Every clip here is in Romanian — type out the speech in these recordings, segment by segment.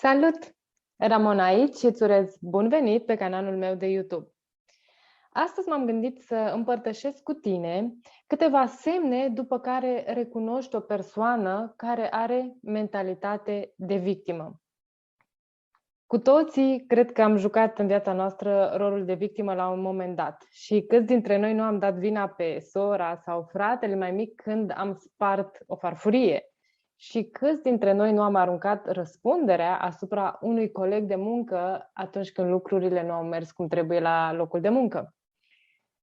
Salut! Ramona aici și îți urez bun venit pe canalul meu de YouTube. Astăzi m-am gândit să împărtășesc cu tine câteva semne după care recunoști o persoană care are mentalitate de victimă. Cu toții cred că am jucat în viața noastră rolul de victimă la un moment dat și câți dintre noi nu am dat vina pe sora sau fratele mai mic când am spart o farfurie. Și câți dintre noi nu am aruncat răspunderea asupra unui coleg de muncă atunci când lucrurile nu au mers cum trebuie la locul de muncă.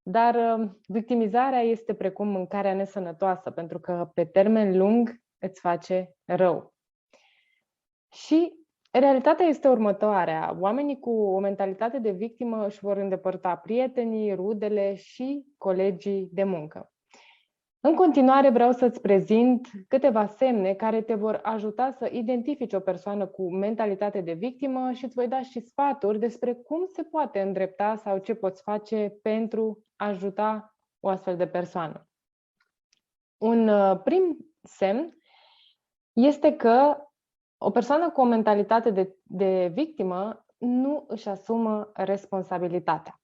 Dar victimizarea este precum mâncarea nesănătoasă, pentru că pe termen lung îți face rău. Și realitatea este următoarea. Oamenii cu o mentalitate de victimă își vor îndepărta prietenii, rudele și colegii de muncă. În continuare vreau să-ți prezint câteva semne care te vor ajuta să identifici o persoană cu mentalitate de victimă și îți voi da și sfaturi despre cum se poate îndrepta sau ce poți face pentru a ajuta o astfel de persoană. Un prim semn este că o persoană cu o mentalitate de victimă nu își asumă responsabilitatea.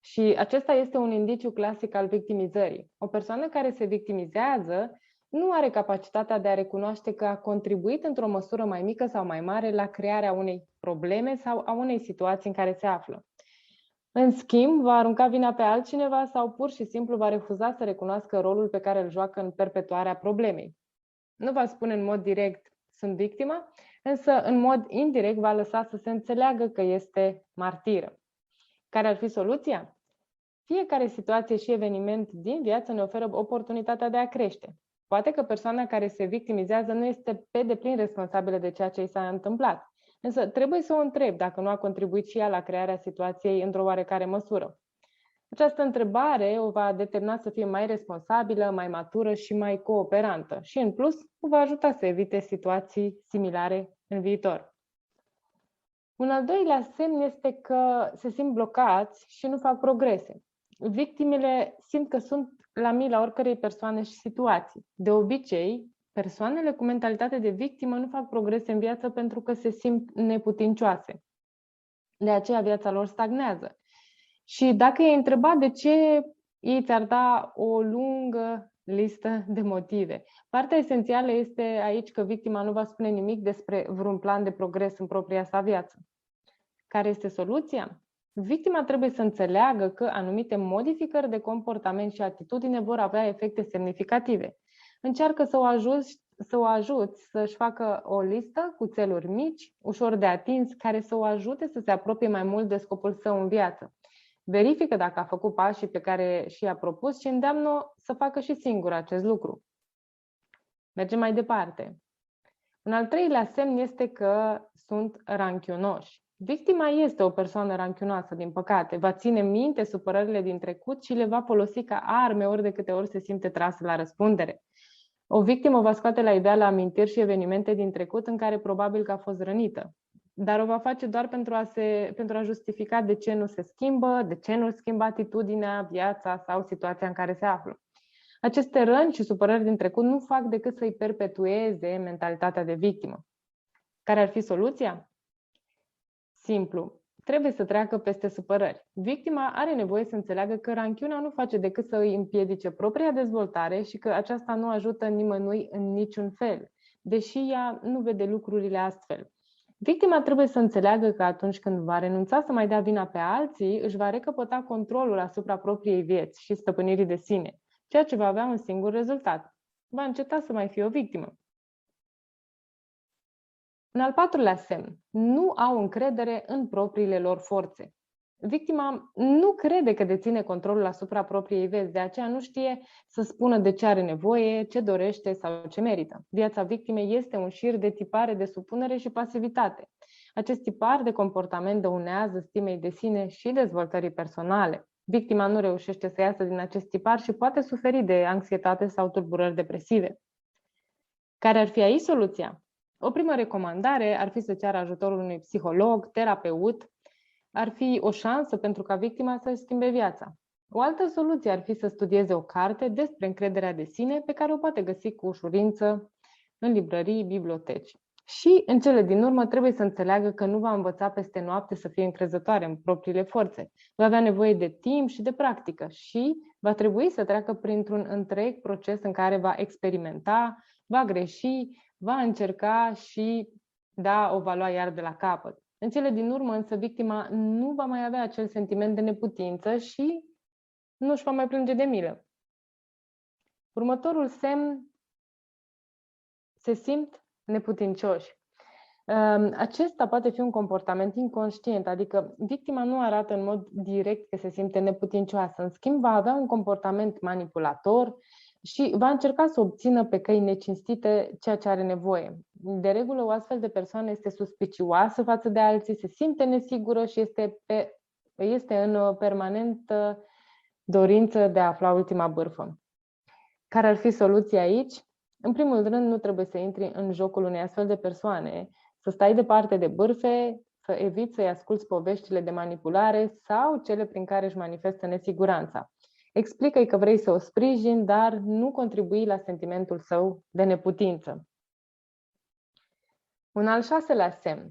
Și acesta este un indiciu clasic al victimizării. O persoană care se victimizează nu are capacitatea de a recunoaște că a contribuit într-o măsură mai mică sau mai mare la crearea unei probleme sau a unei situații în care se află. În schimb, va arunca vina pe altcineva sau pur și simplu va refuza să recunoască rolul pe care îl joacă în perpetuarea problemei. Nu va spune în mod direct, sunt victimă, însă în mod indirect va lăsa să se înțeleagă că este martiră. Care ar fi soluția? Fiecare situație și eveniment din viață ne oferă oportunitatea de a crește. Poate că persoana care se victimizează nu este pe deplin responsabilă de ceea ce i s-a întâmplat, însă trebuie să o întrebi dacă nu a contribuit și ea la crearea situației într-o oarecare măsură. Această întrebare o va determina să fie mai responsabilă, mai matură și mai cooperantă și, în plus, o va ajuta să evite situații similare în viitor. Un al doilea semn este că se simt blocați și nu fac progrese. Victimele simt că sunt la mila oricărei persoane și situații. De obicei, persoanele cu mentalitate de victimă nu fac progrese în viață pentru că se simt neputincioase. De aceea viața lor stagnează. Și dacă i-ai întrebat de ce, ei ți-ar da o lungă listă de motive. Partea esențială este aici că victima nu va spune nimic despre vreun plan de progres în propria sa viață. Care este soluția? Victima trebuie să înțeleagă că anumite modificări de comportament și atitudine vor avea efecte semnificative. Încearcă să o ajuți să-și facă o listă cu țeluri mici, ușor de atins, care să o ajute să se apropie mai mult de scopul său în viață. Verifică dacă a făcut pașii pe care și-a propus și îndeamnă să facă și singur acest lucru. Mergem mai departe. Un al treilea semn este că sunt ranchionoși. Victima este o persoană ranchionoasă, din păcate. Va ține minte supărările din trecut și le va folosi ca arme ori de câte ori se simte trasă la răspundere. O victimă va scoate la iveală amintiri și evenimente din trecut în care probabil că a fost rănită. Dar o va face doar pentru a justifica de ce nu se schimbă, de ce nu schimbă atitudinea, viața sau situația în care se află. Aceste răni și supărări din trecut nu fac decât să-i perpetueze mentalitatea de victimă. Care ar fi soluția? Simplu. Trebuie să treacă peste supărări. Victima are nevoie să înțeleagă că ranchiuna nu face decât să îi împiedice propria dezvoltare și că aceasta nu ajută nimănui în niciun fel, deși ea nu vede lucrurile astfel. Victima trebuie să înțeleagă că atunci când va renunța să mai dea vina pe alții, își va recăpăta controlul asupra propriei vieți și stăpânirii de sine, ceea ce va avea un singur rezultat. Va înceta să mai fie o victimă. Un al patrulea semn. Nu au încredere în propriile lor forțe. Victima nu crede că deține controlul asupra propriei vieți, de aceea nu știe să spună de ce are nevoie, ce dorește sau ce merită. Viața victimei este un șir de tipare de supunere și pasivitate. Acest tipar de comportament dăunează stimei de sine și dezvoltării personale. Victima nu reușește să iasă din acest tipar și poate suferi de anxietate sau tulburări depresive. Care ar fi aici soluția? O primă recomandare ar fi să ceară ajutorul unui psiholog, terapeut. Ar fi o șansă pentru ca victima să-și schimbe viața. O altă soluție ar fi să studieze o carte despre încrederea de sine pe care o poate găsi cu ușurință în librării, biblioteci. Și, în cele din urmă, trebuie să înțeleagă că nu va învăța peste noapte să fie încrezătoare în propriile forțe. Va avea nevoie de timp și de practică și va trebui să treacă printr-un întreg proces în care va experimenta, va greși, va încerca și, da, o va lua iar de la capăt. În cele din urmă, însă, victima nu va mai avea acel sentiment de neputință și nu își va mai plânge de milă. Următorul semn: se simt neputincioși. Acesta poate fi un comportament inconștient, adică victima nu arată în mod direct că se simte neputincioasă. În schimb, va avea un comportament manipulator și va încerca să obțină pe căi necinstite ceea ce are nevoie. De regulă, o astfel de persoană este suspicioasă față de alții, se simte nesigură și este în permanentă dorință de a afla ultima bârfă. Care ar fi soluția aici? În primul rând, nu trebuie să intri în jocul unei astfel de persoane, să stai departe de bârfe, să eviți să-i asculți poveștile de manipulare sau cele prin care își manifestă nesiguranța. Explică-i că vrei să o sprijini, dar nu contribui la sentimentul său de neputință. Un al 6-lea semn: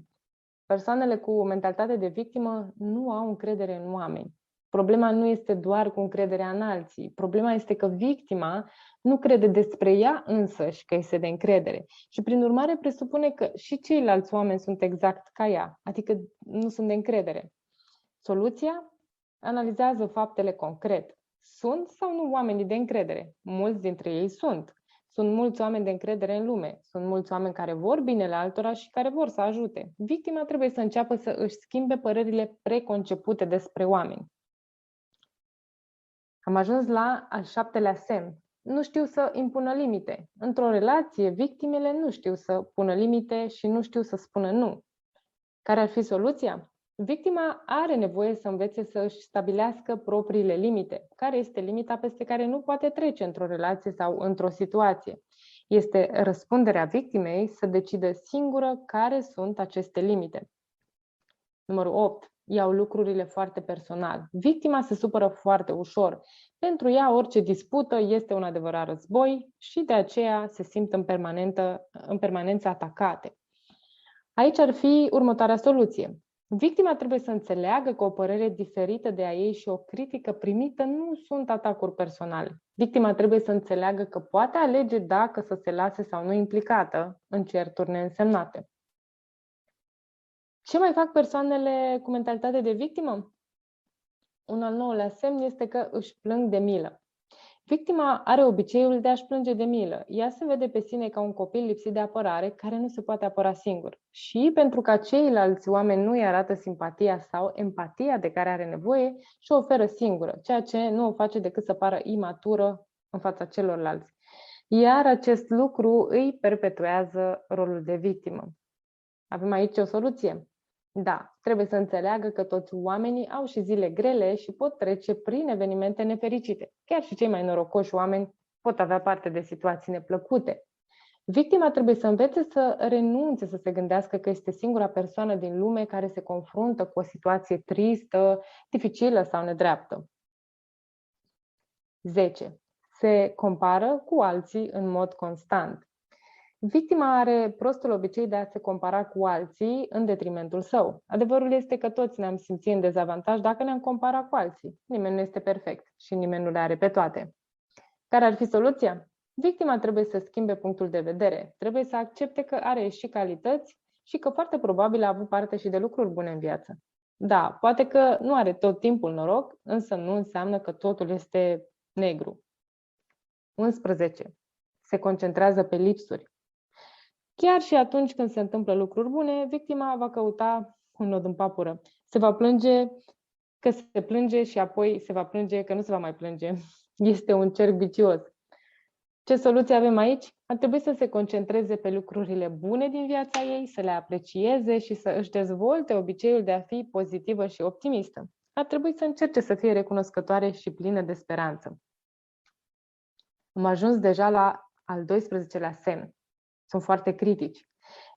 persoanele cu mentalitate de victimă nu au încredere în oameni. Problema nu este doar cu încrederea în alții. Problema este că victima nu crede despre ea însăși că este de încredere și, prin urmare, presupune că și ceilalți oameni sunt exact ca ea, adică nu sunt de încredere. Soluția? Analizează faptele concret. Sunt sau nu oamenii de încredere? Mulți dintre ei sunt. Sunt mulți oameni de încredere în lume. Sunt mulți oameni care vor binele altora și care vor să ajute. Victima trebuie să înceapă să își schimbe părerile preconcepute despre oameni. Am ajuns la al 7-lea semn: nu știu să impună limite. Într-o relație, victimele nu știu să pună limite și nu știu să spună nu. Care ar fi soluția? Victima are nevoie să învețe să își stabilească propriile limite. Care este limita peste care nu poate trece într-o relație sau într-o situație? Este răspunderea victimei să decidă singură care sunt aceste limite. Numărul 8. Iau lucrurile foarte personal. Victima se supără foarte ușor. Pentru ea, orice dispută este un adevărat război și de aceea se simt în permanență atacate. Aici ar fi următoarea soluție. Victima trebuie să înțeleagă că o părere diferită de a ei și o critică primită nu sunt atacuri personale. Victima trebuie să înțeleagă că poate alege dacă să se lase sau nu implicată în certuri neînsemnate. Ce mai fac persoanele cu mentalitate de victimă? Un al 9-lea semn este că își plâng de milă. Victima are obiceiul de a-și plânge de milă. Ea se vede pe sine ca un copil lipsit de apărare, care nu se poate apăra singur. Și pentru ca ceilalți oameni nu îi arată simpatia sau empatia de care are nevoie, și-o oferă singură, ceea ce nu o face decât să pară imatură în fața celorlalți. Iar acest lucru îi perpetuează rolul de victimă. Avem aici o soluție? Da, trebuie să înțeleagă că toți oamenii au și zile grele și pot trece prin evenimente nefericite. Chiar și cei mai norocoși oameni pot avea parte de situații neplăcute. Victima trebuie să învețe să renunțe să se gândească că este singura persoană din lume care se confruntă cu o situație tristă, dificilă sau nedreaptă. 10. Se compară cu alții în mod constant. Victima are prostul obicei de a se compara cu alții în detrimentul său. Adevărul este că toți ne-am simțit în dezavantaj dacă ne-am comparat cu alții. Nimeni nu este perfect și nimeni nu le are pe toate. Care ar fi soluția? Victima trebuie să schimbe punctul de vedere. Trebuie să accepte că are și calități și că foarte probabil a avut parte și de lucruri bune în viață. Da, poate că nu are tot timpul noroc, însă nu înseamnă că totul este negru. 11. Se concentrează pe lipsuri. Chiar și atunci când se întâmplă lucruri bune, victima va căuta un nod în papură. Se va plânge că se plânge și apoi se va plânge că nu se va mai plânge. Este un cerc vicios. Ce soluție avem aici? Ar trebui să se concentreze pe lucrurile bune din viața ei, să le aprecieze și să își dezvolte obiceiul de a fi pozitivă și optimistă. Ar trebui să încerce să fie recunoscătoare și plină de speranță. Am ajuns deja la al 12-lea semn. Sunt foarte critici.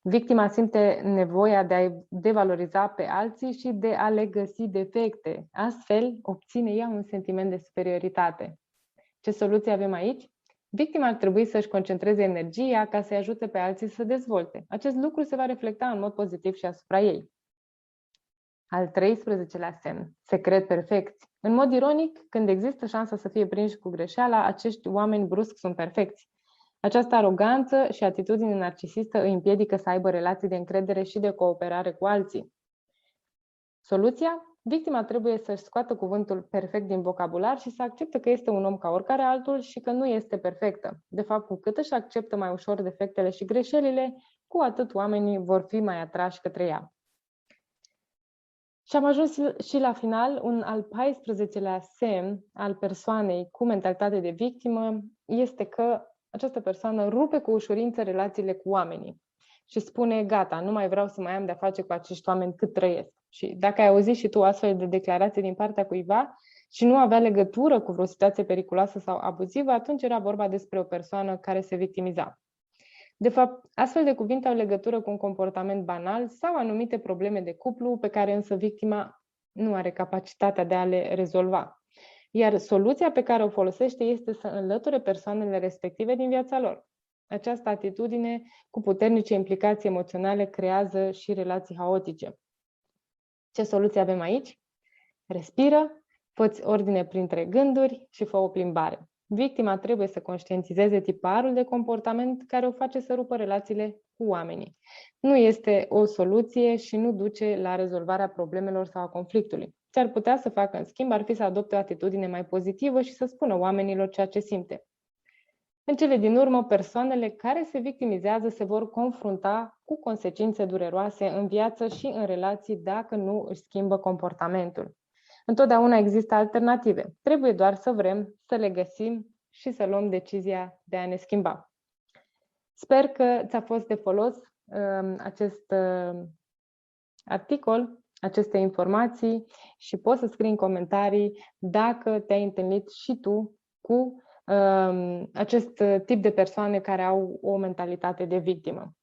Victima simte nevoia de a-i devaloriza pe alții și de a le găsi defecte. Astfel, obține ea un sentiment de superioritate. Ce soluție avem aici? Victima ar trebui să-și concentreze energia ca să-i ajute pe alții să se dezvolte. Acest lucru se va reflecta în mod pozitiv și asupra ei. Al 13-lea semn, secret perfecți. În mod ironic, când există șansa să fie prinși cu greșeala, acești oameni brusc sunt perfecți. Această aroganță și atitudine narcisistă îi împiedică să aibă relații de încredere și de cooperare cu alții. Soluția? Victima trebuie să-și scoată cuvântul perfect din vocabular și să accepte că este un om ca oricare altul și că nu este perfectă. De fapt, cu cât își acceptă mai ușor defectele și greșelile, cu atât oamenii vor fi mai atrași către ea. Și am ajuns și la final, un al 14-lea semn al persoanei cu mentalitate de victimă este că această persoană rupe cu ușurință relațiile cu oamenii și spune, gata, nu mai vreau să mai am de-a face cu acești oameni cât trăiesc. Și dacă ai auzit și tu astfel de declarații din partea cuiva și nu avea legătură cu vreo situație periculoasă sau abuzivă, atunci era vorba despre o persoană care se victimiza. De fapt, astfel de cuvinte au legătură cu un comportament banal sau anumite probleme de cuplu pe care însă victima nu are capacitatea de a le rezolva. Iar soluția pe care o folosește este să înlăture persoanele respective din viața lor. Această atitudine cu puternice implicații emoționale creează și relații haotice. Ce soluție avem aici? Respiră, fă-ți ordine printre gânduri și fă o plimbare. Victima trebuie să conștientizeze tiparul de comportament care o face să rupă relațiile cu oamenii. Nu este o soluție și nu duce la rezolvarea problemelor sau a conflictului. Ce ar putea să facă, în schimb, ar fi să adopte o atitudine mai pozitivă și să spună oamenilor ceea ce simte. În cele din urmă, persoanele care se victimizează se vor confrunta cu consecințe dureroase în viață și în relații dacă nu își schimbă comportamentul. Întotdeauna există alternative. Trebuie doar să vrem să le găsim și să luăm decizia de a ne schimba. Sper că ți-a fost de folos acest articol, aceste informații și poți să scrii în comentarii dacă te-ai întâlnit și tu cu acest tip de persoane care au o mentalitate de victimă.